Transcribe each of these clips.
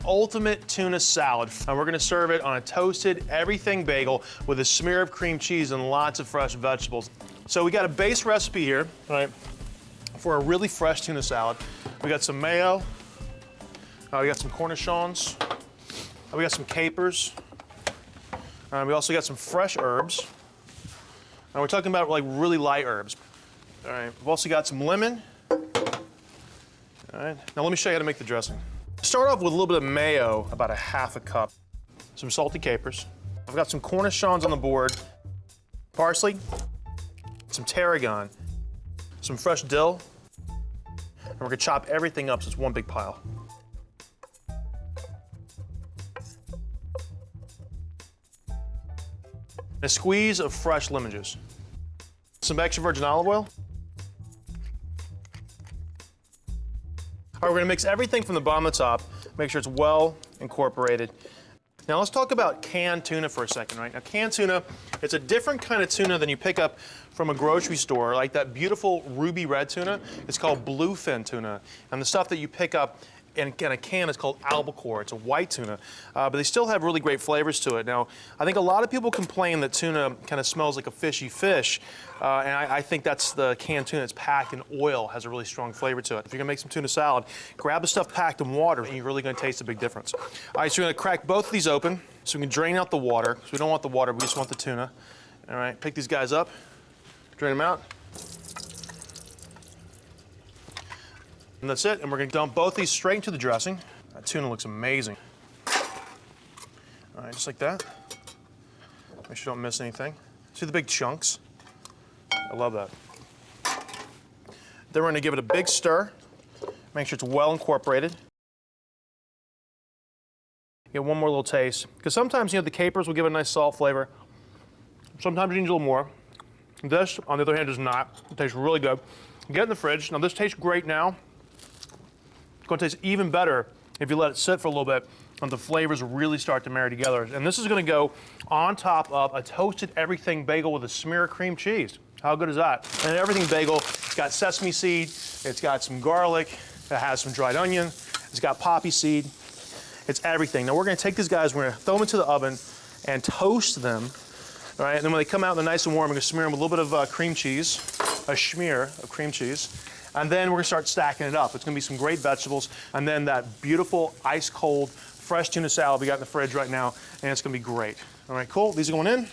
ultimate tuna salad. And we're gonna serve it on a toasted everything bagel with a smear of cream cheese and lots of fresh vegetables. So we got a base recipe here, right, for a really fresh tuna salad. We got some mayo, we got some cornichons, we got some capers, we also got some fresh herbs. And we're talking about like really light herbs. All right, we've also got some lemon. All right, now let me show you how to make the dressing. Start off with a little bit of mayo, about a half a cup. Some salty capers. I've got some cornichons on the board, parsley, some tarragon, some fresh dill, and we're gonna chop everything up so it's one big pile. A squeeze of fresh lemon juice. Some extra virgin olive oil. All right, we're gonna mix everything from the bottom to the top, make sure it's well incorporated. Now let's talk about canned tuna for a second, right? Now canned tuna, it's a different kind of tuna than you pick up from a grocery store, like that beautiful ruby red tuna. It's called bluefin tuna. And the stuff that you pick up in a can is called albacore. It's a white tuna, but they still have really great flavors to it. Now, I think a lot of people complain that tuna kind of smells like a fishy fish, and I think that's the canned tuna that's packed in oil, has a really strong flavor to it. If you're gonna make some tuna salad, grab the stuff packed in water, and you're really gonna taste a big difference. All right, so we're gonna crack both of these open, so we can drain out the water, because we don't want the water, we just want the tuna. All right, pick these guys up, drain them out. And that's it, and we're gonna dump both these straight into the dressing. That tuna looks amazing. All right, just like that. Make sure you don't miss anything. See the big chunks? I love that. Then we're gonna give it a big stir. Make sure it's well incorporated. Get one more little taste. Because sometimes, you know, the capers will give it a nice salt flavor. Sometimes you need a little more. This, on the other hand, does not. It tastes really good. Get it in the fridge. Now this tastes great now. It's going to taste even better if you let it sit for a little bit and the flavors really start to marry together. And this is going to go on top of a toasted everything bagel with a smear of cream cheese. How good is that? And everything bagel, it's got sesame seed, it's got some garlic, it has some dried onion, it's got poppy seed, it's everything. Now we're going to take these guys, we're going to throw them into the oven and toast them. All right, and then when they come out, they're nice and warm, we're going to smear them with a little bit of cream cheese, a smear of cream cheese. And then we're gonna start stacking it up. It's gonna be some great vegetables, and then that beautiful ice cold fresh tuna salad we got in the fridge right now, and it's gonna be great. All right, cool, these are going in.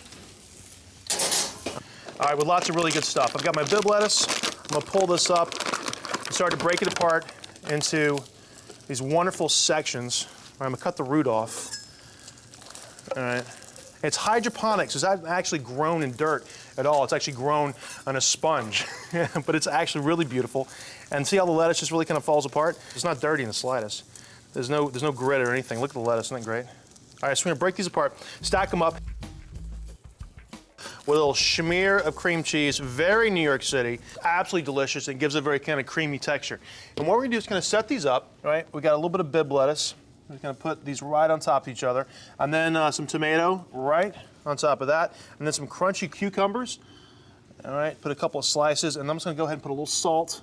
All right, with lots of really good stuff. I've got my bib lettuce. I'm gonna pull this up and start to break it apart into these wonderful sections. All right, I'm gonna cut the root off. All right. It's hydroponics. It's not actually grown in dirt at all. It's actually grown on a sponge, but it's actually really beautiful. And see how the lettuce just really kind of falls apart? It's not dirty in the slightest. There's no grit or anything. Look at the lettuce, isn't that great? All right, so we're gonna break these apart, stack them up with a little smear of cream cheese, very New York City, absolutely delicious, and gives it a very kind of creamy texture. And what we're gonna do is kind of set these up, right? We got a little bit of bib lettuce. We're just gonna put these right on top of each other. And then some tomato right on top of that. And then some crunchy cucumbers. All right, put a couple of slices. And I'm just gonna go ahead and put a little salt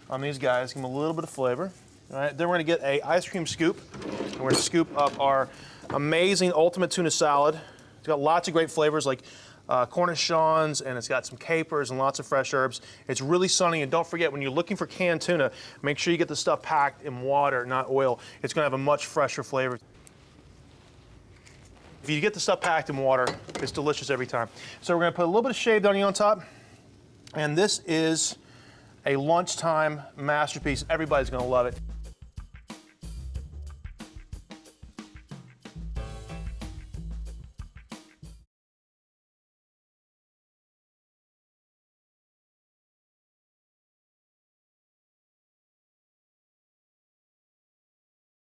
on these guys, give them a little bit of flavor. All right, then we're gonna get a ice cream scoop. And we're gonna scoop up our amazing ultimate tuna salad. It's got lots of great flavors like cornichons, and it's got some capers and lots of fresh herbs. It's really sunny, and don't forget, when you're looking for canned tuna, make sure you get the stuff packed in water, not oil. It's gonna have a much fresher flavor. If you get the stuff packed in water, it's delicious every time. So we're gonna put a little bit of shaved onion on top, and this is a lunchtime masterpiece. Everybody's gonna love it.